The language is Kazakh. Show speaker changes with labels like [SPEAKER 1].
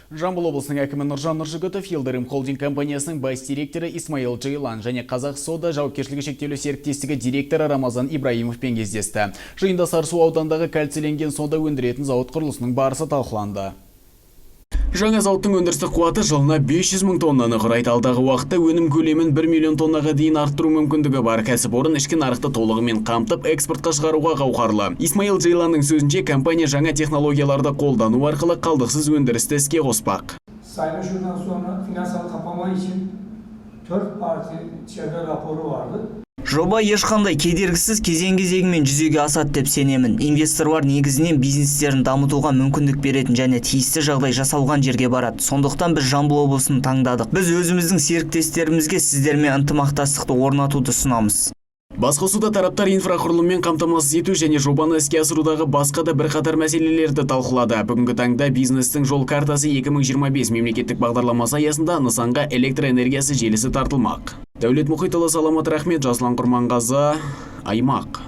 [SPEAKER 1] Жамбыл облысының әкімі Нұржан Нұржігітов Елдерім холдинг компаниясының бас директоры Исмаил Джейлан және Қазақ Сода жауапкершілігі шектеулі серіктестігі директоры Рамазан Ибраимовпен кездесті. Жиында Сарысу аудандағы кальцийленген сода өндіретін зауыт құрылысының барысы талқыланды. Жаңа зауыттың өндірістік қуаты жылына 500 мың тоннаны құрайды. Алдағы уақытта өнім көлемін 1 миллион тоннаға дейін арттыру мүмкіндігі бар. Кәсіпорын ішкі нарықты толығымен қамтып, экспортқа шығаруға қауқарлы. Исмаил Джейланның сөзінше, компания жаңа технологияларды қолдану арқылы қалдықсыз өндірісті іске қоспақ.
[SPEAKER 2] Saymışından sonra finansal kapama için 4 parti çevre raporu vardı.
[SPEAKER 3] Жоба ешқандай кедергісіз кезең-кезегімен жүзеге асады деп сенемін. Инвесторлар негізінен бизнестерін дамытуға мүмкіндік беретін және тиісті жағдай жасалған жерге барады. Сондықтан біз Жамбыл облысын таңдадық. Біз өзіміздің серіктестерімізге сіздермен ынтымақтастықты орнатуды ұсынамыз.
[SPEAKER 1] Басқосуда тараптар инфрақұрылыммен қамтамасыз ету және жобаны іске асырудағы басқа да бірқатар мәселелерді талқылады. Бүгінгі таңда бизнестің жол картасы 2025 мемлекеттік бағдарламасы аясында нысанға электроэнергиясы желісі тартылмақ. Дәулет Мұхитұлы, Саламат Рахмет, Жаслан Құрманғазы, Аймақ.